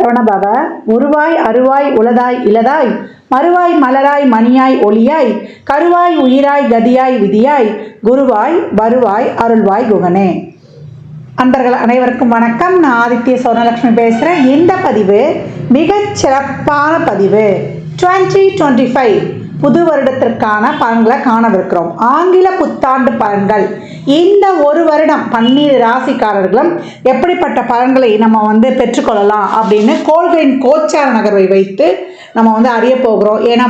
சரவணபவ. உருவாய் அருவாய் உளதாய் இலதாய் மறுவாய் மலராய் மணியாய் ஒளியாய் கருவாய் உயிராய் கதியாய் விதியாய் குருவாய் வருவாய் அருள்வாய் குகனே. அன்பர்கள் அனைவருக்கும் வணக்கம். நான் ஆதித்ய சோனலட்சுமி பேசுகிறேன். இந்த பதிவு மிகச் சிறப்பான பதிவு. 2025 புது வருடத்திற்கான பலன்களை காணவிருக்கிறோம். ஆங்கில புத்தாண்டு பலன்கள். இந்த ஒரு வருடம் 12 ராசிக்காரர்களும் எப்படிப்பட்ட பலன்களை நம்ம பெற்றுக்கொள்ளலாம் அப்படின்னு கோள்களின் கோச்சார நகர்வை வைத்து நம்ம அறிய போகிறோம். ஏன்னா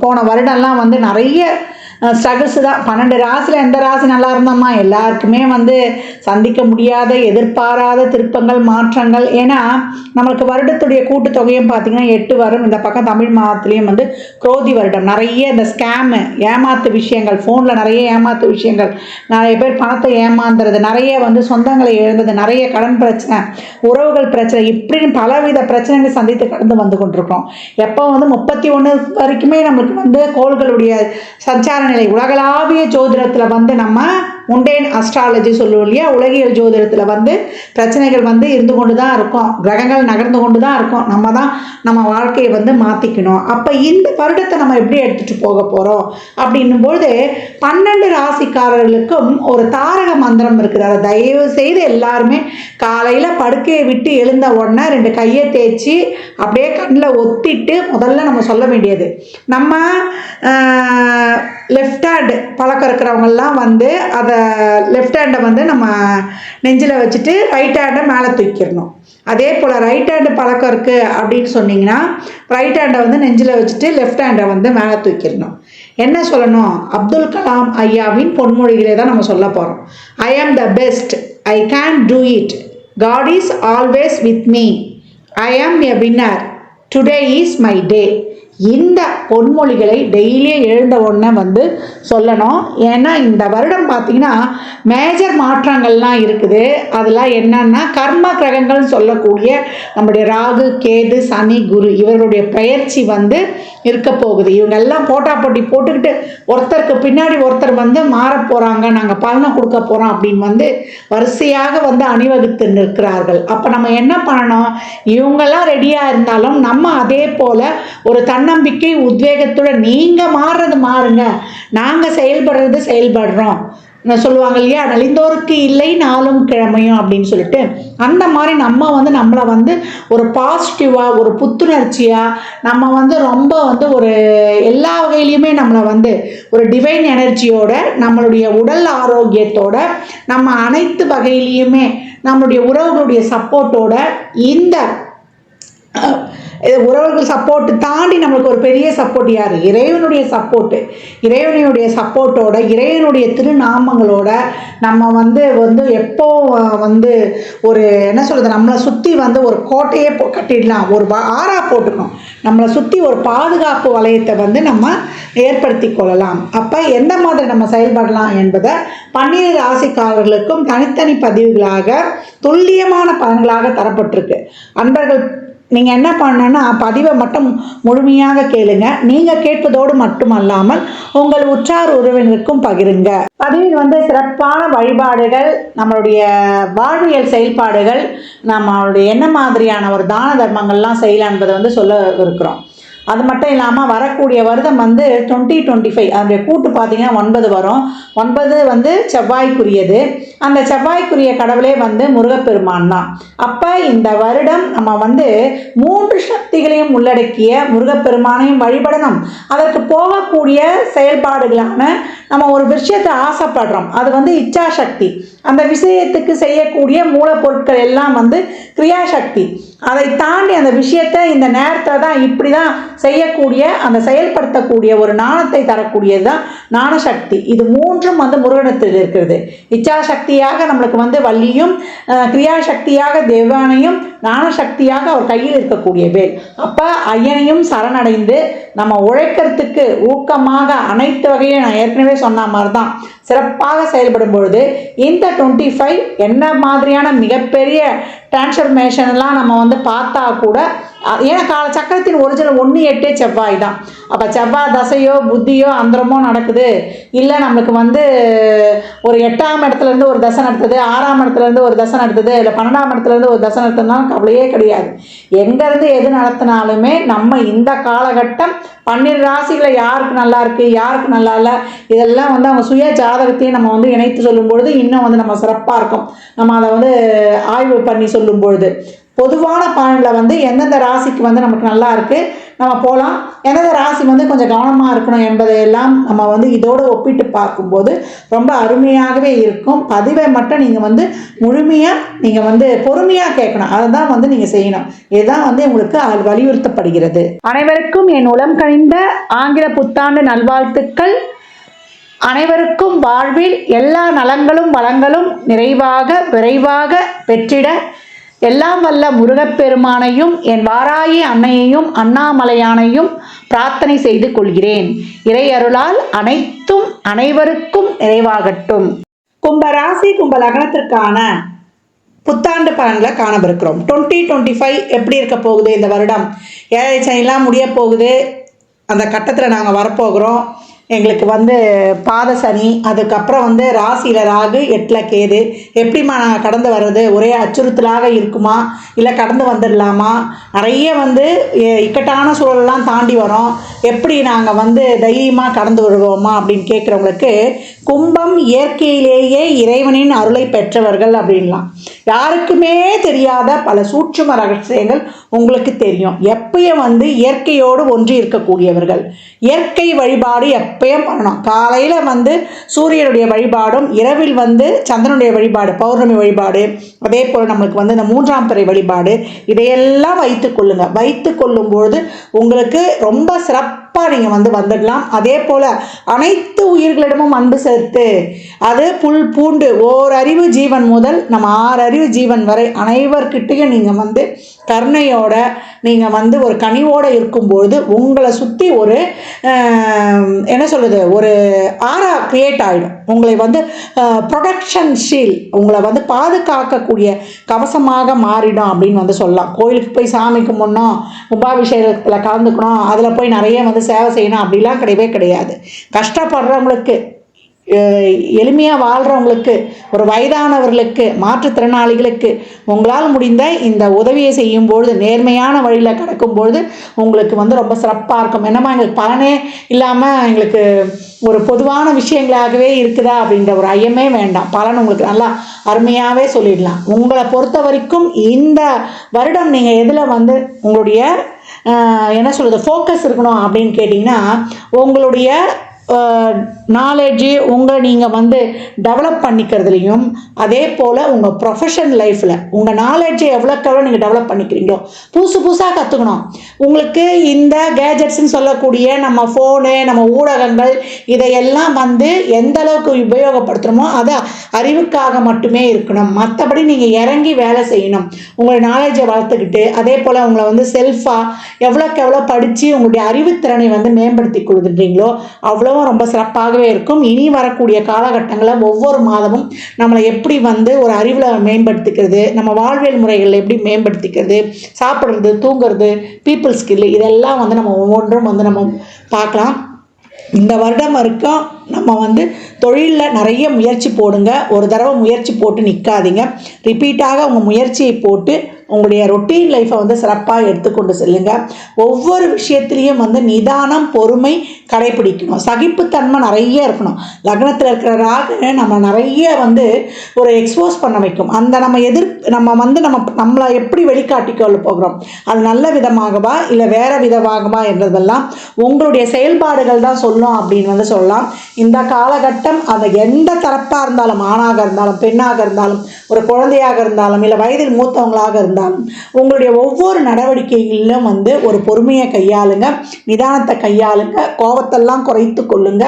போன வருடம்லாம் நிறைய ஸ்ட்ரகிள்ஸ் தான். 12 ராசியில் எந்த ராசி நல்லா இருந்தோம்மா, எல்லாருக்குமே சந்திக்க முடியாத எதிர்பாராத திருப்பங்கள் மாற்றங்கள். ஏன்னா நம்மளுக்கு வருடத்துடைய கூட்டுத்தொகையும் பார்த்திங்கன்னா 8 வரும். இந்த பக்கம் தமிழ் மாதத்துலேயும் குரோதி வருடம். நிறைய இந்த ஸ்கேமு ஏமாத்து விஷயங்கள், ஃபோனில் நிறைய ஏமாத்து விஷயங்கள், நிறைய பேர் பணத்தை ஏமாந்துறது, நிறைய சொந்தங்களை இழந்தது, நிறைய கடன் பிரச்சனை, உறவுகள் பிரச்சனை, இப்படின்னு பலவித பிரச்சனைகள் சந்தித்து கடந்து வந்து கொண்டிருக்கிறோம். எப்போ 31 வரைக்குமே நம்மளுக்கு கோள்களுடைய சஞ்சார நிலை உலகளாவிய ஜோதிடத்தில் நம்ம முண்டேன் அஸ்ட்ராலஜி சொல்லுவோம் இல்லையா, உலகியல் ஜோதிடத்தில் பிரச்சனைகள் இருந்து கொண்டு தான் இருக்கும், கிரகங்கள் நகர்ந்து கொண்டு தான் இருக்கும். நம்ம தான் நம்ம வாழ்க்கையை மாற்றிக்கணும். அப்போ இந்த வருடத்தை நம்ம எப்படி எடுத்துகிட்டு போக போகிறோம் அப்படின்னும்போது 12 ராசிக்காரர்களுக்கும் ஒரு தாரக மந்திரம் இருக்குது. அதை தயவு செய்து எல்லாருமே காலையில் படுக்கையை விட்டு எழுந்த உடனே 2 கையை தேய்ச்சி அப்படியே கண்ணில் ஒத்திட்டு முதல்ல நம்ம சொல்ல வேண்டியது, நம்ம லெஃப்ட் ஹேண்ட் பழக்கம் இருக்கிறவங்கெல்லாம் அதை லெஃப்ட் ஹேண்டை நம்ம நெஞ்சில் வச்சுட்டு ரைட் ஹேண்டை மேலே தூக்கிடணும். அதே போல் ரைட் ஹேண்டு பழக்கம் இருக்குது அப்படின்னு சொன்னிங்கன்னா ரைட் ஹேண்டை நெஞ்சில் வச்சுட்டு லெஃப்ட் ஹேண்டை மேலே தூக்கிடணும். என்ன சொல்லணும்? அப்துல் கலாம் ஐயாவின் பொன்மொழிகளே தான் நம்ம சொல்ல போகிறோம். I am the best, I can do it, God is always with me, I am a winner, today is my day. இந்த பொன்மொழிகளை டெய்லியும் எழுந்த உடனே சொல்லணும். ஏன்னா இந்த வருடம் பார்த்திங்கன்னா மேஜர் மாற்றங்கள்லாம் இருக்குது. அதெல்லாம் என்னன்னா கர்ம கிரகங்கள்னு சொல்லக்கூடிய நம்முடைய ராகு கேது சனி குரு இவர்களுடைய பயிற்சி இருக்க போகுது. இவங்கெல்லாம் போட்டி போட்டுக்கிட்டு ஒருத்தருக்கு பின்னாடி ஒருத்தர் மாற போகிறாங்க, நாங்கள் பலனை கொடுக்க போகிறோம் அப்படின்னு வரிசையாக அணிவகுத்து நிற்கிறார்கள். அப்போ நம்ம என்ன பண்ணணும்? இவங்கெல்லாம் ரெடியாக இருந்தாலும் நம்ம அதே போல் ஒரு தன்னம்பிக்கை உத்வேகத்துடன் நீங்கள் மாறுறது மாறுங்க, நாங்கள் செயல்படுறது செயல்படுறோம் சொல்லுவாங்க இல்லையா, நலிந்தோருக்கு இல்லை நாளும் கிழமையும் அப்படின்னு சொல்லிட்டு, அந்த மாதிரி நம்ம நம்மளை ஒரு பாசிட்டிவாக ஒரு புத்துணர்ச்சியாக நம்ம ரொம்ப ஒரு எல்லா வகையிலையுமே நம்மளை ஒரு டிவைன் எனர்ஜியோட நம்மளுடைய உடல் ஆரோக்கியத்தோட நம்ம அனைத்து வகையிலையுமே நம்மளுடைய உறவுகளுடைய சப்போர்ட்டோட இந்த உறவுகள் சப்போர்ட்டு தாண்டி நம்மளுக்கு ஒரு பெரிய சப்போர்ட் யார்? இறைவனுடைய சப்போர்ட்டு. இறைவனுடைய சப்போர்ட்டோட இறைவனுடைய திருநாமங்களோட நம்ம எப்போ ஒரு என்ன சொல்கிறது, நம்மளை சுற்றி ஒரு கோட்டையே கட்டிடலாம், ஒரு ஆறா போட்டுக்கணும், நம்மளை சுற்றி ஒரு பாதுகாப்பு வளையத்தை நம்ம ஏற்படுத்தி கொள்ளலாம். அப்போ எந்த மாதிரி நம்ம செயல்படலாம் என்பதை 12 ராசிக்காரர்களுக்கும் தனித்தனி பதிவுகளாக துல்லியமான பலன்களாக தரப்பட்டிருக்கு. அன்பர்கள் நீங்கள் என்ன பண்ணணுன்னா பதிவை மட்டும் முழுமையாக கேளுங்க. நீங்கள் கேட்பதோடு மட்டுமல்லாமல் உங்கள் உற்றார் உறவினருக்கும் பகிருங்க. பதிவில் சிறப்பான வழிபாடுகள், நம்மளுடைய வாழ்வியல் செயல்பாடுகள், நம்மளுடைய என்ன மாதிரியான ஒரு தான தர்மங்கள்லாம் செய்யலாம் என்பதை சொல்ல இருக்கிறோம். அது மட்டும் இல்லாமல் வரக்கூடிய வருடம் 2025 அதனுடைய கூட்டு பார்த்திங்கன்னா 9 வரும். 9 செவ்வாய்க்குரியது. அந்த செவ்வாய்க்குரிய கடவுளே முருகப்பெருமான் தான். அப்போ இந்த வருடம் நம்ம 3 சக்திகளையும் உள்ளடக்கிய முருகப்பெருமானையும் வழிபடணும். அதற்கு போகக்கூடிய செயல்பாடுகளான நம்ம ஒரு விஷயத்தை ஆசைப்படுறோம், அது இச்சாசக்தி. அந்த விஷயத்துக்கு செய்யக்கூடிய மூலப்பொருட்கள் எல்லாம் கிரியாசக்தி. அதை தாண்டி அந்த விஷயத்தை இந்த நேரத்தில் தான் இப்படி தான் செய்யக்கூடிய அந்த செயல்படுத்தக்கூடிய ஒரு ஞானத்தை தரக்கூடியது தான் ஞானசக்தி. இது 3ம் முருகனத்தில் இருக்கிறது. இச்சாசக்தியாக நம்மளுக்கு வள்ளியும், கிரியாசக்தியாக தேவானையும், ஞானசக்தியாக அவர் கையில் இருக்கக்கூடிய வேல். அப்போ ஐயனையும் சரணடைந்து நம்ம உழைக்கிறதுக்கு ஊக்கமாக அனைத்து வகையும் நான் ஏற்கனவே சொன்ன மாதிரி தான் சிறப்பாக செயல்படும் பொழுது இந்த 25 என்ன மாதிரியான மிகப்பெரிய டிரான்ஸ்ஃபர்மேஷன்லாம் நம்ம வந்து பார்த்தா கூட, ஏன்னா கால சக்கரத்தின் ஒரிஜினல் 1-8 செவ்வாய் தான். அப்போ செவ்வாய் தசையோ புத்தியோ அந்தரமோ நடக்குது, இல்லை நம்மளுக்கு வந்து ஒரு 8ஆம் இடத்துலேருந்து ஒரு தசை நடத்துது, 6ஆம் இடத்துலேருந்து ஒரு தசை நடத்துது, இல்லை 12ஆம் இடத்துலேருந்து ஒரு தசை நடத்துனாலும் கவலையே கிடையாது. எங்கேருந்து எது நடத்தினாலுமே நம்ம இந்த காலகட்டம் 12 ராசிகளை யாருக்கு நல்லா இருக்குது, யாருக்கு நல்லா இல்லை, இதெல்லாம் வந்து அவங்க சுய ஜாதகத்தையும் நம்ம வந்து இணைத்து சொல்லும் பொழுது இன்னும் வந்து நம்ம சிறப்பாக இருக்கும். நம்ம அதை வந்து ஆய்வு பண்ணி சொல்லும் பொழுது பொதுவான பலனில் வந்து எந்தெந்த ராசிக்கு வந்து நமக்கு நல்லா இருக்குது நம்ம போகலாம், எந்தெந்த ராசி வந்து கொஞ்சம் கவனமாக இருக்கணும் என்பதையெல்லாம் நம்ம வந்து இதோடு ஒப்பிட்டு பார்க்கும்போது ரொம்ப அருமையாகவே இருக்கும். பதிவை மட்டும் நீங்கள் வந்து முழுமையாக நீங்கள் வந்து பொறுமையாக கேட்கணும், அதை தான் வந்து நீங்கள் செய்யணும். இதுதான் வந்து உங்களுக்கு வலியுறுத்தப்படுகிறது. அனைவருக்கும் என் உளம் கனிந்த ஆங்கில புத்தாண்டு நல்வாழ்த்துக்கள். அனைவருக்கும் வாழ்வில் எல்லா நலங்களும் வளங்களும் நிறைவாக விரைவாக பெற்றிட எல்லாம் வல்ல முருகப்பெருமானையும் என் வாராயி அன்னையையும் அண்ணாமலையானையும் பிரார்த்தனை செய்து கொள்கிறேன். இறை அருளால் அனைத்தும் அனைவருக்கும் நிறைவாகட்டும். கும்பராசி கும்ப லக்னத்திற்கான புத்தாண்டு பலன்களை காணவிருக்கிறோம். 2025 எப்படி இருக்க போகுது இந்த வருடம்? 7 சனிலாம் முடிய போகுது. அந்த கட்டத்தில் நாங்கள் வரப்போகிறோம். எங்களுக்கு வந்து பாத சனி, அதுக்கப்புறம் வந்து ராசியில் ராகு, 8ல் கேது. எப்படிமா நாங்கள் கடந்து வர்றது? ஒரே அச்சுறுத்தலாக இருக்குமா, இல்லை கடந்து வந்துடலாமா? நிறைய வந்து இக்கட்டான சூழலெல்லாம் தாண்டி வரோம், எப்படி நாங்கள் வந்து தைரியமாக கடந்து வருவோமா அப்படின்னு கேட்குறவங்களுக்கு, கும்பம் இயற்கையிலேயே இறைவனின் அருளை பெற்றவர்கள் அப்படின்லாம். யாருக்குமே தெரியாத பல சூட்சும ரகசியங்கள் உங்களுக்கு தெரியும். எப்பயும் வந்து இயற்கையோடு ஒன்றி இருக்கக்கூடியவர்கள். இயற்கை வழிபாடு எப்பயும் பண்ணணும். காலையில் வந்து சூரியனுடைய வழிபாடும், இரவில் வந்து சந்திரனுடைய வழிபாடு, பௌர்ணமி வழிபாடு, அதே போல் நம்மளுக்கு வந்து இந்த 3ஆம் பிறை வழிபாடு, இதையெல்லாம் வைத்து கொள்ளுங்கள். வைத்து கொள்ளும்பொழுது உங்களுக்கு ரொம்ப சிறப்பாக நீங்கள் வந்து வந்துடலாம். அதே போல் அனைத்து உயிர்களிடமும் அன்பு சேர்த்து, அது புல் பூண்டு ஓரறிவு ஜீவன் முதல் நம்ம 6 அறிவு ஜீவன் வரை அனைவர்கிட்டையும் நீங்கள் வந்து கருணையோட நீங்கள் வந்து ஒரு கனிவோடு இருக்கும்பொழுது உங்களை சுற்றி ஒரு என்ன சொல்கிறது, ஒரு ஆரா கிரியேட் ஆகிடும். உங்களை வந்து ப்ரொடக்ஷன் ஷீல், உங்களை வந்து பாதுகாக்கக்கூடிய கவசமாக மாறிடும் அப்படின்னு வந்து சொல்லலாம். கோயிலுக்கு போய் சாமி கும்பிடணும், கும்பாபிஷேகத்தில் கலந்துக்கணும், அதில் போய் நிறைய வந்து சேவை செய்யணும் அப்படிலாம் கிடையவே கிடையாது. கஷ்டப்படுறவங்களுக்கு, எளிமையாக வாழ்கிறவங்களுக்கு, ஒரு வயதானவர்களுக்கு, மாற்றுத்திறனாளிகளுக்கு உங்களால் முடிந்த இந்த உதவியை செய்யும்பொழுது, நேர்மையான வழியில் கிடக்கும்பொழுது உங்களுக்கு வந்து ரொம்ப சிறப்பாக இருக்கும். என்னம்மா எங்களுக்கு பலனே இல்லாமல் எங்களுக்கு ஒரு பொதுவான விஷயங்களாகவே இருக்குதா அப்படின்ற ஒரு ஐயமே வேண்டாம். பலன் உங்களுக்கு நல்லா அருமையாகவே சொல்லிடலாம். உங்களை பொறுத்த வரைக்கும் இந்த வருடம் நீங்கள் எதில் வந்து உங்களுடைய என்ன சொல்கிறது ஃபோக்கஸ் இருக்கணும் அப்படின்னு கேட்டிங்கன்னா, உங்களுடைய நாலேஜு உங்களை நீங்கள் வந்து டெவலப் பண்ணிக்கிறதுலையும், அதே போல் உங்கள் ப்ரொஃபஷன் லைஃப்பில் உங்கள் நாலேஜை எவ்வளோக்கு எவ்வளோ நீங்கள் டெவலப் பண்ணிக்கிறீங்களோ, புதுசாக கற்றுக்கணும். உங்களுக்கு இந்த கேஜெட்ஸ்ன்னு சொல்லக்கூடிய நம்ம ஃபோனு, நம்ம ஊடகங்கள், இதையெல்லாம் வந்து எந்த அளவுக்கு உபயோகப்படுத்துகிறோமோ அது அறிவுக்காக மட்டுமே இருக்கணும். மற்றபடி நீங்கள் இறங்கி வேலை செய்யணும். உங்களுடைய நாலேஜை வளர்த்துக்கிட்டு, அதே போல் உங்களை வந்து செல்ஃபாக எவ்வளோக்கு எவ்வளோ படித்து உங்களுடைய அறிவுத்திறனை வந்து மேம்படுத்தி கொடுக்குறீங்களோ அவ்வளோ ரொம்ப சிறப்பாகவே இருக்கும். இனி வரக்கூடிய காலகட்டங்களில் ஒவ்வொரு மாதமும் நம்மளை எப்படி வந்து ஒரு அறிவில் மேம்படுத்திக்கிறது, நம்ம வாழ்வியல் முறைகளில் எப்படி மேம்படுத்திக்கிறது, சாப்பிட்றது, தூங்குறது, பீப்புள் ஸ்கில், இதெல்லாம் வந்து நம்ம ஒவ்வொன்றும் வந்து நம்ம பார்க்கலாம். இந்த வருடம் வரைக்கும் நம்ம வந்து தொழிலில் நிறைய முயற்சி போடுங்க. ஒரு தடவை முயற்சி போட்டு நிற்காதீங்க. ரிப்பீட்டாக உங்கள் முயற்சியை போட்டு உங்களுடைய ரொட்டீன் லைஃப்பை வந்து சிறப்பாக எடுத்துக்கொண்டு செல்லுங்கள். ஒவ்வொரு விஷயத்துலேயும் வந்து நிதானம், பொறுமை கடைப்பிடிக்கணும். சகிப்புத்தன்மை நிறைய இருக்கணும். லக்னத்தில் இருக்கிற ராகு நம்ம நிறைய வந்து ஒரு எக்ஸ்போஸ் பண்ண வைக்கும். அந்த நம்ம வந்து நம்மளை எப்படி வெளிக்காட்டிக்கொள்ள போகிறோம், அது நல்ல விதமாகவா இல்லை வேறு விதமாகவா என்றதெல்லாம் உங்களுடைய செயல்பாடுகள் தான் சொல்லும் அப்படின்னு வந்து சொல்லலாம். இந்த காலகட்டம் அது எந்த தரப்பாக இருந்தாலும், ஆணாக இருந்தாலும், பெண்ணாக இருந்தாலும், ஒரு குழந்தையாக இருந்தாலும், இல்லை வயதில் மூத்தவங்களாக இருந்தாலும், உங்களுடைய ஒவ்வொரு நடவடிக்கைகளிலும் வந்து ஒரு பொறுமையை கையாளுங்க, நிதானத்தை கையாளுங்க, கோபத்தெல்லாம் குறைத்து கொள்ளுங்க.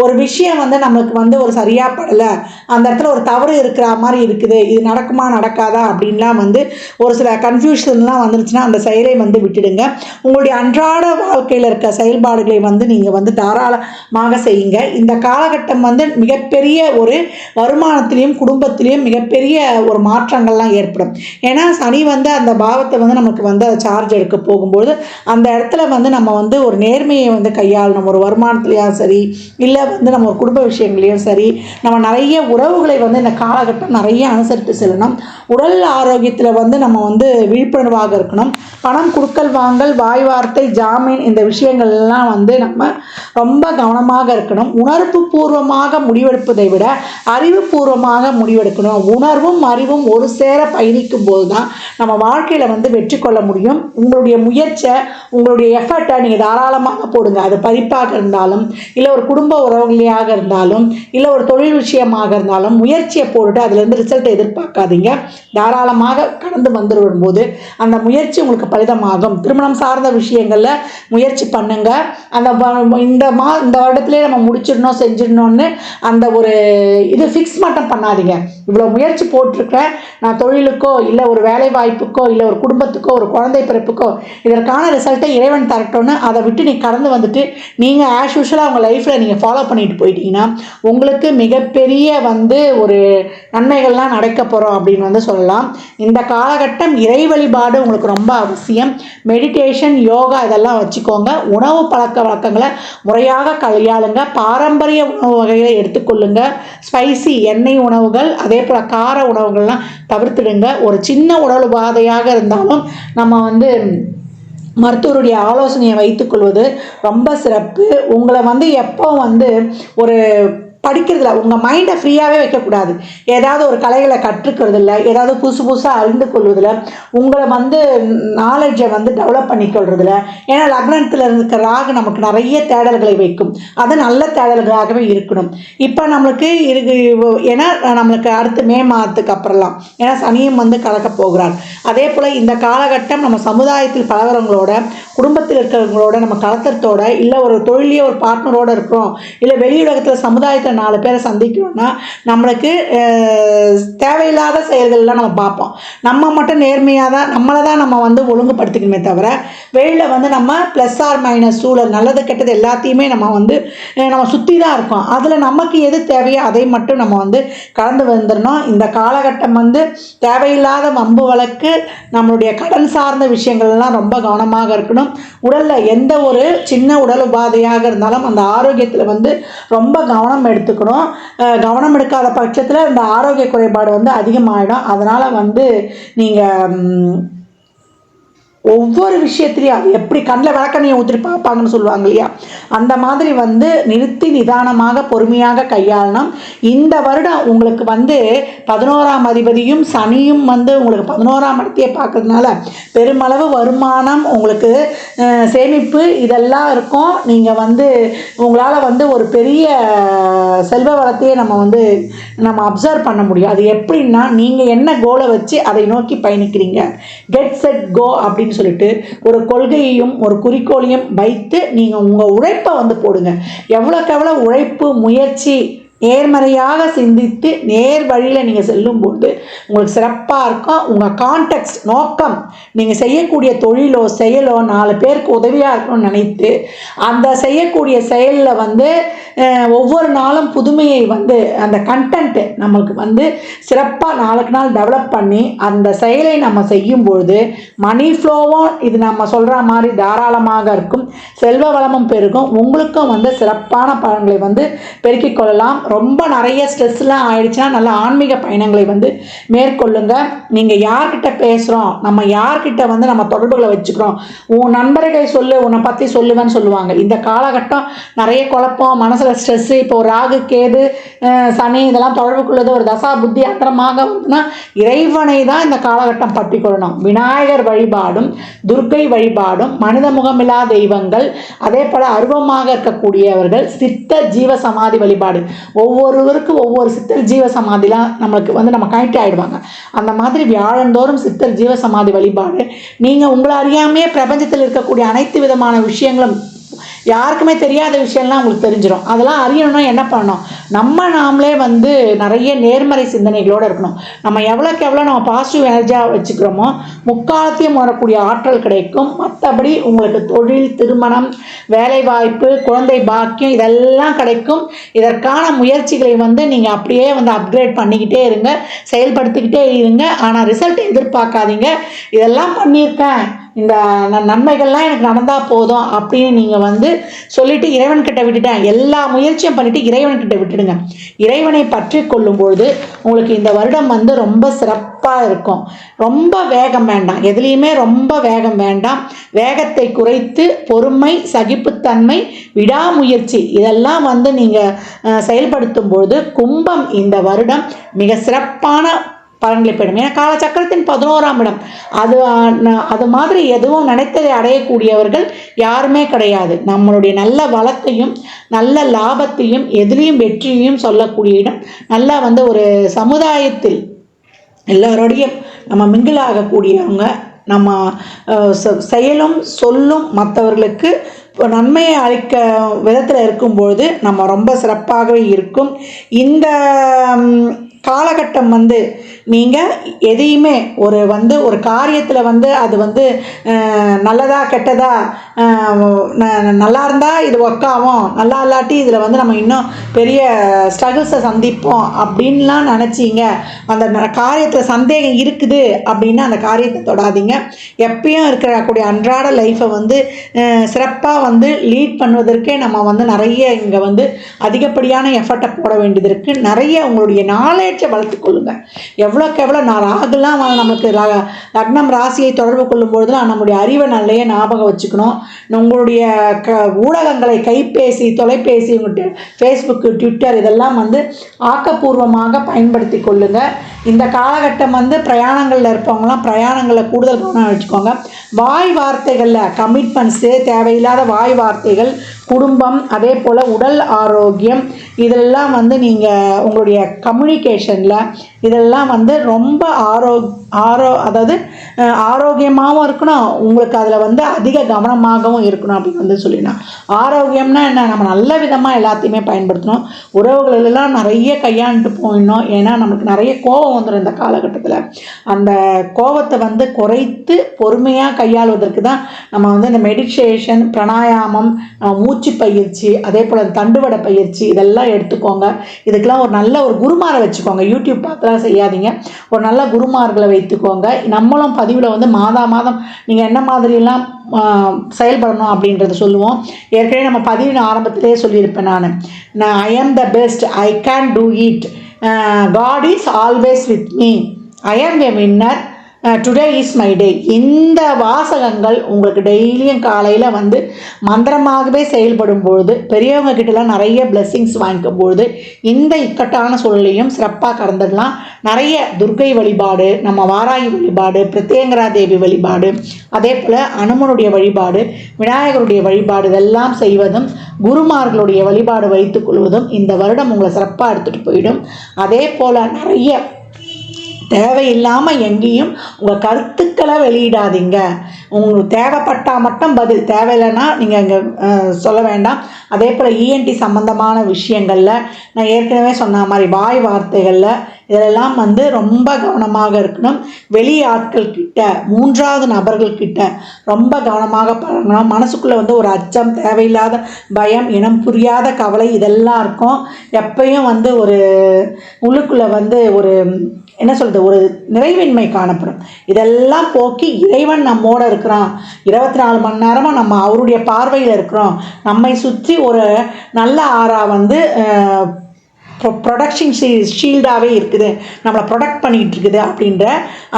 ஒரு விஷயம் வந்து நமக்கு வந்து ஒரு சரியாக படலை, அந்த இடத்துல ஒரு தவறு இருக்கிற மாதிரி இருக்குது, இது நடக்குமா நடக்காதா அப்படின்லாம் வந்து ஒரு சில கன்ஃபியூஷன்லாம் வந்துருச்சுன்னா அந்த செயலை வந்து விட்டுடுங்க. உங்களுடைய அன்றாட வாழ்க்கையில் இருக்க செயல்பாடுகளை வந்து நீங்கள் வந்து தாராளமாக செய்யுங்க. இந்த இந்த காலகட்டம் வந்து மிகப்பெரிய ஒரு வருமானத்திலையும் குடும்பத்திலையும் மிகப்பெரிய ஒரு மாற்றங்கள்லாம் ஏற்படும். ஏன்னா சனி வந்து அந்த பாவத்தை வந்து நமக்கு வந்து அதை சார்ஜ் எடுக்க போகும்போது அந்த இடத்துல வந்து நம்ம வந்து ஒரு நேர்மையை வந்து கையாளணும். ஒரு வருமானத்துலேயும் சரி, இல்லை வந்து நம்ம குடும்ப விஷயங்களையும் சரி, நம்ம நிறைய உறவுகளை வந்து இந்த காலகட்டம் நிறைய அனுசரித்து செல்லணும். உடல் ஆரோக்கியத்தில் வந்து நம்ம வந்து விழிப்புணர்வாக இருக்கணும். பணம் கொடுக்கல் வாங்கல், வாய் வார்த்தை, ஜாமீன் இந்த விஷயங்கள்லாம் வந்து நம்ம ரொம்ப கவனமாக இருக்கணும். உணர்வு பூர்வமாக முடிவெடுப்பதை விட அறிவுபூர்வமாக முடிவெடுக்கணும். உணர்வும் அறிவும் ஒரு சேர பயணிக்கும் போது தான் நம்ம வாழ்க்கையில் வந்து வெற்றி கொள்ள முடியும். உங்களுடைய முயற்சியை, உங்களுடைய எஃபர்ட்டை நீங்கள் தாராளமாக போடுங்க. அது படிப்பாக இருந்தாலும், இல்லை ஒரு குடும்ப உறவுகளையாக இருந்தாலும், இல்லை ஒரு தொழில் விஷயமாக இருந்தாலும் முயற்சியை போட்டுட்டு அதுலேருந்து ரிசல்ட்டை எதிர்பார்க்காதீங்க. தாராளமாக கடந்து வந்து வரும்போது அந்த முயற்சி உங்களுக்கு பலிதமாகும். திருமணம் சார்ந்த விஷயங்களில் முயற்சி பண்ணுங்க. இந்த வருடத்திலே நம்ம முடிச்சிடணும் செஞ்சிடணும்னு அந்த ஒரு இது ஃபிக்ஸ் மட்டும் பண்ணாதீங்க. இவ்வளோ முயற்சி போட்டிருக்கிறேன், நான் தொழிலுக்கோ இல்லை ஒரு வேலை வாய்ப்புக்கோ இல்லை ஒரு குடும்பத்துக்கோ ஒரு குழந்தை பிறப்புக்கோ இதற்கான ரிசல்ட்டை இறைவன் தரட்டோன்னு அதை விட்டு நீ கடந்து வந்துட்டு நீங்கள் ஆஸ் யூஷுவலாக உங்கள் லைஃப்பில் நீங்கள் ஃபாலோ பண்ணிட்டு போயிட்டீங்கன்னா உங்களுக்கு மிகப்பெரிய வந்து ஒரு நன்மைகள்லாம் நடக்க போகிறோம் அப்படின்னு வந்து சொல்லலாம். இந்த காலகட்டம் இறை வழிபாடு உங்களுக்கு ரொம்ப அவசியம். மெடிடேஷன், யோகா இதெல்லாம் வச்சுக்கோங்க. உணவு பழக்க வழக்கங்களை முறையாக கையாளுங்க. பாரம்பரிய உணவு வகைகளை எடுத்துக்கொள்ளுங்க. ஸ்பைசி எண்ணெய் உணவுகள் அதே போல் கார உணவுகள்லாம் தவிர்த்துடுங்க. ஒரு சின்ன உடல் உபாதையாக இருந்தாலும் நம்ம வந்து மருத்துவருடைய ஆலோசனையை வைத்துக்கொள்வது ரொம்ப சிறப்பு. உங்களை வந்து எப்போ வந்து ஒரு படிக்கிறதுல உங்கள் மைண்டை ஃப்ரீயாகவே வைக்கக்கூடாது. ஏதாவது ஒரு கலைகளை கற்றுக்கிறதில்ல, ஏதாவது புதுசாக அறிந்து கொள்வதில், உங்களை வந்து நாலேஜை வந்து டெவலப் பண்ணிக்கொள்றதில்ல. ஏன்னா லக்னத்தில் இருக்கிற ராகு நமக்கு நிறைய தேடல்களை வைக்கும். அது நல்ல தேடல்களாகவே இருக்கணும். இப்போ நம்மளுக்கு ஏன்னா நம்மளுக்கு அடுத்து மே மாதத்துக்கு அப்புறம்லாம் ஏன்னா சனியும் வந்து கலக்க போகிறார். அதே போல் இந்த காலகட்டம் நம்ம சமுதாயத்தில் பழகிறவங்களோட, குடும்பத்தில் இருக்கிறவங்களோட, நம்ம கலத்தத்தோட, இல்லை ஒரு தொழிலே ஒரு பார்ட்னரோடு இருக்கிறோம், இல்லை வெளியுலகத்தில் சமுதாயத்தில் 4 பேரை சந்திக்கணும்னா நம்மளுக்கு தேவையில்லாத செயல்கள்லாம் நம்ம பார்ப்போம். நம்ம மட்டும் நேர்மையாக தான் நம்மளை தான் நம்ம வந்து ஒழுங்குபடுத்திக்கணுமே தவிர வெளியில் வந்து நம்ம ப்ளஸ் ஆர் மைனஸ் சூழல் நல்லது கெட்டது எல்லாத்தையுமே நம்ம வந்து நம்ம சுற்றி தான் இருக்கோம். அதில் நமக்கு எது தேவையோ அதை மட்டும் நம்ம வந்து கலந்து வந்துடணும். இந்த காலகட்டம் வந்து தேவையில்லாத வம்பு வழக்கு, நம்மளுடைய கடன் சார்ந்த விஷயங்கள்லாம் ரொம்ப கவனமாக இருக்கணும். உடலில் எந்த ஒரு சின்ன உடல் உபாதையாக இருந்தாலும் அந்த ஆரோக்கியத்தில் வந்து ரொம்ப கவனம் எடுத்துக்கணும். கவனம் எடுக்காத பட்சத்தில் இந்த ஆரோக்கிய குறைபாடு வந்து அதிகமாகிடும். அதனால் வந்து நீங்கள் ஒவ்வொரு விஷயத்துலையும் அது எப்படி கண்ணில் விளக்கண்ணையை ஊற்றி பார்ப்பாங்கன்னு சொல்லுவாங்க இல்லையா, அந்த மாதிரி வந்து நிறுத்தி நிதானமாக பொறுமையாக கையாளணும். இந்த வருடம் உங்களுக்கு வந்து 11ஆம் அதிபதியும் சனியும் வந்து உங்களுக்கு 11ஆம் இடத்தையே பார்க்கறதுனால பெருமளவு வருமானம், உங்களுக்கு சேமிப்பு இதெல்லாம் இருக்கும். நீங்கள் வந்து உங்களால் வந்து ஒரு பெரிய செல்வ வளத்தையே நம்ம அப்சர்வ் பண்ண முடியும். அது எப்படின்னா நீங்கள் என்ன கோலை வச்சு அதை நோக்கி பயணிக்கிறீங்க. கெட் செட் கோ அப்படின்னு சொல்லிட்டு ஒரு கொள்கையையும் ஒரு குறிக்கோளையும் வைத்து நீங்கள் உங்கள் உழைப்பை வந்து போடுங்க. எவ்வளோக்கு எவ்வளோ உழைப்பு முயற்சி நேர்மறையாக சிந்தித்து நேர் வழியில் நீங்கள் செல்லும்போது உங்களுக்கு சிறப்பாக இருக்கும். உங்கள் கான்டெக்ஸ்ட் நோக்கம், நீங்கள் செய்யக்கூடிய தொழிலோ செயலோ 4 பேருக்கு உதவியாக இருக்கணும்னு நினைத்து அந்த செய்யக்கூடிய செயலில் வந்து ஒவ்வொரு நாளும் புதுமையை வந்து அந்த கண்டென்ட்டு நம்மளுக்கு வந்து சிறப்பாக நாளுக்கு நாள் டெவலப் பண்ணி அந்த செயலை நம்ம செய்யும்பொழுது மணி ஃப்ளோவும் இது நம்ம சொல்கிற மாதிரி தாராளமாக இருக்கும். செல்வ வளமும் பெருகும். உங்களுக்கும் வந்து சிறப்பான பலன்களை வந்து பெருக்கிக் கொள்ளலாம். ரொம்ப நிறைய ஸ்ட்ரெஸ்லாம் ஆயிடுச்சுன்னா நல்ல ஆன்மீக பயணங்களை வந்து மேற்கொள்ளுங்க. நீங்கள் யார்கிட்ட பேசுகிறோம், நம்ம யார்கிட்ட வந்து நம்ம தொடர்புகளை வச்சுக்கிறோம், உன் நண்பர்களை சொல்லு, உன்னை பற்றி சொல்லுவேன்னு சொல்லுவாங்க. இந்த காலகட்டம் நிறைய குழப்பம், மனசில் ஸ்ட்ரெஸ்ஸு, இப்போ ஒரு ராகு கேது சனி இதெல்லாம் தொடர்பு கொள்வது ஒரு தசா புத்தி அந்தரமாக வருதுன்னா இறைவனை தான் இந்த காலகட்டம் பற்றி கொள்ளணும். விநாயகர் வழிபாடும் துர்க்கை வழிபாடும் மனித முகமில்லா தெய்வங்கள், அதே போல் அருவமாக இருக்கக்கூடியவர்கள், சித்தர் ஜீவ சமாதி வழிபாடு, ஒவ்வொருவருக்கும் ஒவ்வொரு சித்தர் ஜீவ சமாதிலாம் நம்மளுக்கு வந்து நம்ம கனெக்ட் ஆகிடுவாங்க. அந்த மாதிரி வியாழந்தோறும் சித்தர் ஜீவ சமாதி வழிபாடு நீங்கள் உங்களை அறியாமையே பிரபஞ்சத்தில் இருக்கக்கூடிய அனைத்து விதமான விஷயங்களும் யாருக்குமே தெரியாத விஷயம்லாம் உங்களுக்கு தெரிஞ்சிடும். அதெல்லாம் அறியணும்னா என்ன பண்ணணும், நாமளே வந்து நிறைய நேர்மறை சிந்தனைகளோடு இருக்கணும். நம்ம எவ்வளோக்கு எவ்வளோ நம்ம பாசிட்டிவ் எனர்ஜியாக வச்சுக்கிறோமோ முக்காலத்தையும் வரக்கூடிய ஆற்றல் கிடைக்கும். மற்றபடி உங்களுக்கு தொழில், திருமணம், வேலைவாய்ப்பு, குழந்தை பாக்கியம் இதெல்லாம் கிடைக்கும். இதற்கான முயற்சிகளை வந்து நீங்கள் அப்படியே வந்து அப்கிரேட் பண்ணிக்கிட்டே இருங்க, செயல்படுத்திக்கிட்டே இருங்க. ஆனால் ரிசல்ட் எதிர்பார்க்காதீங்க. இதெல்லாம் பண்ணியிருக்கேன், இந்த நன்மைகள்லாம் எனக்கு நடந்தால் போதும் அப்படின்னு நீங்கள் வந்து சொல்லிவிட்டு இறைவன்கிட்ட விட்டுட்டேன், எல்லா முயற்சியும் பண்ணிவிட்டு இறைவன்கிட்ட விட்டுடுங்க. இறைவனை பற்றி கொள்ளும்பொழுது உங்களுக்கு இந்த வருடம் வந்து ரொம்ப சிறப்பாக இருக்கும். ரொம்ப வேகம் வேண்டாம், எதுலேயுமே ரொம்ப வேகம் வேண்டாம். வேகத்தை குறைத்து பொறுமை, சகிப்புத்தன்மை, விடாமுயற்சி இதெல்லாம் வந்து நீங்கள் செயல்படுத்தும் பொழுது கும்பம் இந்த வருடம் மிக சிறப்பான பலன்களை பெறும். ஏன்னா காலச்சக்கரத்தின் 11ஆம் இடம், அது மாதிரி எதுவும் நினைத்ததை அடையக்கூடியவர்கள் யாருமே கிடையாது. நம்மளுடைய நல்ல வளத்தையும் நல்ல லாபத்தையும் எதிலையும் வெற்றியையும் சொல்லக்கூடிய இடம். நல்லா வந்து ஒரு சமுதாயத்தில் எல்லாரோடையும் நம்ம மிங்கிள் ஆகக்கூடியவங்க, நம்ம செயலும் சொல்லும் மற்றவர்களுக்கு நன்மையை அளிக்க விதத்தில் இருக்கும்பொழுது நம்ம ரொம்ப சிறப்பாகவே இருக்கும். இந்த காலகட்டம் வந்து நீங்கள் எதையுமே ஒரு காரியத்தில் வந்து அது வந்து நல்லதா கெட்டதா, நல்லா இருந்தால் இது ஒர்க் ஆகும், நல்லா இல்லாட்டி இதில் வந்து நம்ம இன்னும் பெரிய ஸ்ட்ரகிள்ஸை சந்திப்போம் அப்படின்லாம் நினச்சிங்க அந்த காரியத்தில் சந்தேகம் இருக்குது அப்படின்னா அந்த காரியத்தை தொடாதீங்க. எப்பயும் இருக்கக்கூடிய அன்றாட லைஃப்பை வந்து சிறப்பாக வந்து லீட் பண்ணுவதற்கே நம்ம வந்து நிறைய இங்கே வந்து அதிகப்படியான எஃபர்ட்டை போட வேண்டியது இருக்குது. நிறைய உங்களுடைய நாலேஜை வளர்த்துக்கொள்ளுங்க. எவ்வளோக்கு எவ்வளோ ராகுலாம் நமக்கு லக்னம் ராசியை தொடர்பு கொள்ளும்பொழுதுலாம் நம்முடைய அறிவை நல்லையே ஞாபகம் வச்சுக்கணும். உங்களுடைய ஊடகங்களை கைபேசி, தொலைபேசி, ஃபேஸ்புக்கு, ட்விட்டர் இதெல்லாம் வந்து ஆக்கப்பூர்வமாக பயன்படுத்தி கொள்ளுங்கள். இந்த காலகட்டம் வந்து பிரயாணங்களில் இருப்பவங்களாம் பிரயாணங்களில் கூடுதல் கவனம் வச்சுக்கோங்க. வாய் வார்த்தைகளில் கமிட்மெண்ட்ஸு, தேவையில்லாத வாய் வார்த்தைகள், குடும்பம், அதே போல் உடல் ஆரோக்கியம் இதெல்லாம் வந்து நீங்கள் உங்களுடைய கம்யூனிகேஷனில் இதெல்லாம் வந்து ரொம்ப அதாவது ஆரோக்கியமாகவும் இருக்கணும். உங்களுக்கு அதில் வந்து அதிக கவனமாகவும் இருக்கணும் அப்படின்னு வந்து சொல்லிடலாம். ஆரோக்கியம்னா என்ன, நம்ம நல்ல விதமாக எல்லாத்தையுமே பயன்படுத்தணும். உறவுகளெல்லாம் நிறைய கையாண்டுட்டு போயிடணும். ஏன்னா நமக்கு நிறைய கோபம் வந்துடும் இந்த காலகட்டத்தில். அந்த கோபத்தை வந்து குறைத்து பொறுமையாக கையாளுவதற்கு தான் நம்ம வந்து இந்த மெடிடேஷன், பிராணாயாமம், மூச்சு பயிற்சி, அதே போல் தண்டுவடை பயிற்சி இதெல்லாம் எடுத்துக்கோங்க. இதுக்கெல்லாம் ஒரு நல்ல ஒரு குருமாரை வச்சுக்கோங்க. யூடியூப் பார்த்துலாம் செய்யாதீங்க, ஒரு நல்ல குருமார்களை வைத்துக்கோங்க. நம்மளும் பதிவில் வந்து மாதம் நீங்கள் என்ன மாதிரியெல்லாம் செயல்படணும் அப்படின்றத சொல்லுவோம். ஏற்கனவே நம்ம பதிவின் ஆரம்பத்திலே சொல்லியிருப்பேன் நான் I am the best, I can do it, God is always with me, I am a winner, today is my day. இந்த வாசகங்கள் உங்களுக்கு டெய்லியும் காலையில் வந்து மந்திரமாகவே செயல்படும் பொழுது பெரியவங்க கிட்டலாம் நிறைய பிளெஸ்ஸிங்ஸ் வாங்கிக்கும் பொழுது இந்த இக்கட்டான சூழலையும் சிறப்பாக கடந்துடலாம். நிறைய துர்க்கை வழிபாடு, நம்ம வாராகி வழிபாடு, பிரத்யங்கரா தேவி வழிபாடு, அதே போல் அனுமனுடைய வழிபாடு, விநாயகருடைய வழிபாடு இதெல்லாம் செய்வதும் குருமார்களுடைய வழிபாடு வைத்துக் கொள்வதும் இந்த வருடம் உங்களை சிறப்பாக எடுத்துகிட்டு போயிடும். அதே போல் நிறைய தேவையில்லாமல் எங்கேயும் உங்கள் கருத்துக்களை வெளியிடாதீங்க. உங்களுக்கு தேவைப்பட்டால் மட்டும் பதில், தேவையில்லைன்னா நீங்கள் அங்கே சொல்ல வேண்டாம். அதே போல் இஎன்டி சம்மந்தமான விஷயங்களில் நான் ஏற்கனவே சொன்ன மாதிரி வாய் வார்த்தைகளில் இதெல்லாம் வந்து ரொம்ப கவனமாக இருக்கணும். வெளி ஆட்கள் கிட்ட, மூன்றாவது நபர்கள் கிட்ட ரொம்ப கவனமாக பழகணும். மனசுக்குள்ளே வந்து ஒரு அச்சம், தேவையில்லாத பயம், இனம் புரியாத கவலை இதெல்லாம் இருக்கும். எப்பயும் வந்து ஒரு உள்ளுக்குள்ளே வந்து ஒரு என்ன சொல்கிறது, ஒரு நிறைவின்மை காணப்படும். இதெல்லாம் போக்கி இறைவன் நம்மோடு இருக்கிறான், 24 மணி நேரமும் நம்ம அவருடைய பார்வையில் இருக்கிறோம், நம்மை சுற்றி ஒரு நல்ல ஆறா வந்து ப்ரொடக்ஷன் ஷீல்டாகவே இருக்குது, நம்மளை ப்ரொடக்ட் பண்ணிகிட்டு இருக்குது அப்படின்ற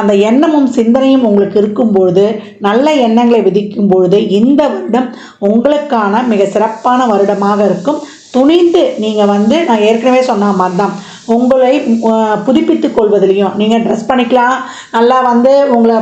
அந்த எண்ணமும் சிந்தனையும் உங்களுக்கு இருக்கும்பொழுது, நல்ல எண்ணங்களை விதிக்கும்பொழுது இந்த வருடம் உங்களுக்கான மிக சிறப்பான வருடமாக இருக்கும். துணிந்து நீங்கள் வந்து நான் ஏற்கனவே சொன்ன மாதிரி தான் உங்களை புதுப்பித்துக் கொள்வதிலையும் நீங்கள் ட்ரெஸ் பண்ணிக்கலாம், நல்லா வந்து உங்களை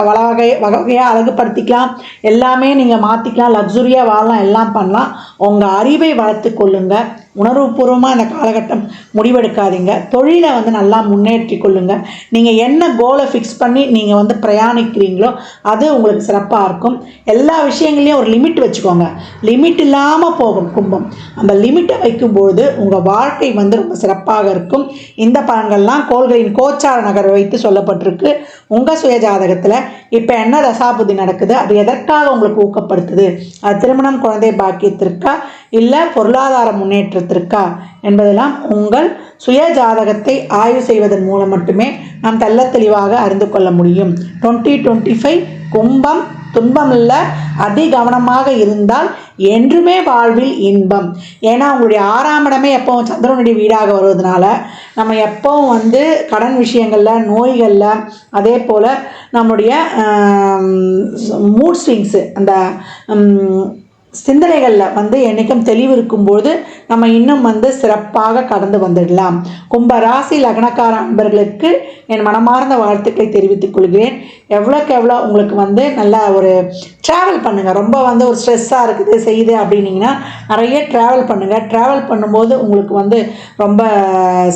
வகையாக அழகுபடுத்திக்கலாம், எல்லாமே நீங்கள் மாற்றிக்கலாம், லக்ஸுரியாக வாழலாம், எல்லாம் பண்ணலாம். உங்கள் அறிவை வளர்த்து கொள்ளுங்க. உணர்வுபூர்வமாக அந்த காலகட்டம் முடிவெடுக்காதீங்க. தொழிலை நல்லா முன்னேற்றி கொள்ளுங்க. நீங்கள் என்ன கோலை ஃபிக்ஸ் பண்ணி நீங்கள் பிரயாணிக்கிறீங்களோ அது உங்களுக்கு சிறப்பாக இருக்கும். எல்லா விஷயங்களையும் ஒரு லிமிட் வச்சுக்கோங்க. லிமிட் இல்லாமல் போகும் கும்பம். அந்த லிமிட்டை வைக்கும்போது உங்கள் வாழ்க்கை ரொம்ப சிறப்பாக இருக்கும். இந்த பலன்கள்லாம் கோள்களின் கோச்சார நகர் வைத்து சொல்லப்பட்டிருக்கு. உங்கள் சுய ஜாதகத்தில் இப்போ என்ன தசாபுத்தி நடக்குது, அது எதற்காக உங்களுக்கு ஊக்கப்படுத்துது, அது திருமணம், குழந்தை பாக்கியத்திற்கா இல்லை பொருளாதார முன்னேற்றத்திற்கா என்பதெல்லாம் உங்கள் சுய ஜாதகத்தை ஆய்வு செய்வதன் மூலம் மட்டுமே நாம் தெள்ள தெளிவாக அறிந்து கொள்ள முடியும். 2025 கும்பம் துன்பமில்ல, அதி கவனமாக இருந்தால் என்றுமே வாழ்வில் இன்பம். ஏன்னா உங்களுடைய 6ஆம் இடமே எப்பவும் சந்திரனுடைய வீடாக வருவதனால நம்ம எப்பவும் கடன் விஷயங்களில், நோய்களில், அதே போல் நம்முடைய மூட் ஸ்விங்ஸு, அந்த சிந்தனைகளில் என்றைக்கும் தெளிவு இருக்கும்போது நம்ம இன்னும் சிறப்பாக கடந்து வந்துடலாம். கும்ப ராசி லக்னக்கார அன்பர்களுக்கு என் மனமார்ந்த வாழ்த்துக்களை தெரிவித்துக் கொள்கிறேன். எவ்வளோக்கு எவ்வளோ உங்களுக்கு நல்லா ஒரு ட்ராவல் பண்ணுங்கள். ரொம்ப ஒரு ஸ்ட்ரெஸ்ஸாக இருக்குது செய்யுது அப்படின்னீங்கன்னா நிறைய ட்ராவல் பண்ணுங்கள். ட்ராவல் பண்ணும்போது உங்களுக்கு ரொம்ப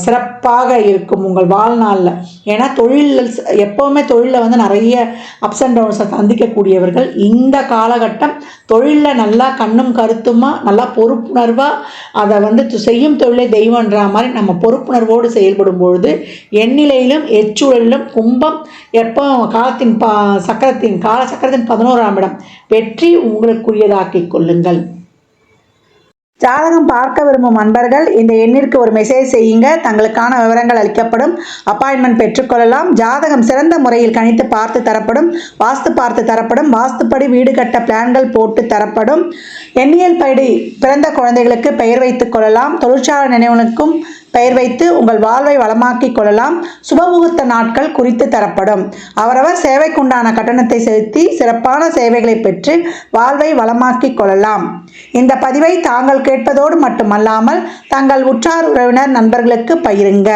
சிறப்பாக இருக்கும் உங்கள் வாழ்நாளில். ஏன்னா தொழிலில் எப்போவுமே தொழிலில் நிறைய அப்ஸ் அண்ட் டவுன்ஸை சந்திக்கக்கூடியவர்கள். இந்த காலகட்டம் தொழிலில் நல்லா கண்ணும் கருத்துமாக நல்லா பொறுப்புணர்வாக அதை செய்யும் தொழிலை தெய்வன்ற மாதிரி நம்ம பொறுப்புணர்வோடு செயல்படும் பொழுது எண்ணிலையிலும் எச்சூழலிலும் கும்பம் எப்போ காலத்தின் காலச்சக்கரத்தின் 11ஆம் இடம் வெற்றி உங்களுக்குரியதாக்கிக் கொள்ளுங்கள். ஜாதகம் பார்க்க விரும்பும் அன்பர்கள் இந்த எண்ணிற்கு ஒரு மெசேஜ் செய்யுங்க. தங்களுக்கான விவரங்கள் அளிக்கப்படும். அப்பாயின்மெண்ட் பெற்றுக்கொள்ளலாம். ஜாதகம் சிறந்த முறையில் கணித்து பார்த்து தரப்படும். வாஸ்து பார்த்து தரப்படும். வாஸ்துப்படி வீடு கட்ட பிளான்கள் போட்டு தரப்படும். எண்ணியல் படி பிறந்த குழந்தைகளுக்கு பெயர் வைத்துக் கொள்ளலாம். தொழிற்சாலை நினைவுகளுக்கும் பெயர் வைத்து உங்கள் வாழ்வை வளமாக்கிக் கொள்ளலாம். சுபமுகூர்த்த நாட்கள் குறித்து தரப்படும். அவரவர் சேவைக்குண்டான கட்டணத்தை செலுத்தி சிறப்பான சேவைகளை பெற்று வாழ்வை வளமாக்கிக் கொள்ளலாம். இந்த பதிவை தாங்கள் கேட்பதோடு மட்டுமல்லாமல் தங்கள் உற்றார் உறவினர் நண்பர்களுக்கு பகிருங்க.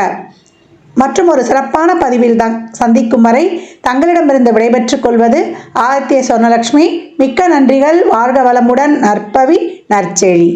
மற்றும் ஒரு சிறப்பான பதிவில் சந்திக்கும் வரை தங்களிடமிருந்து விடைபெற்றுக் கொள்வது ஆதித்ய சொர்ணலட்சுமி. மிக்க நன்றிகள். வாழ்க வளமுடன். நற்பவி நற்செழி.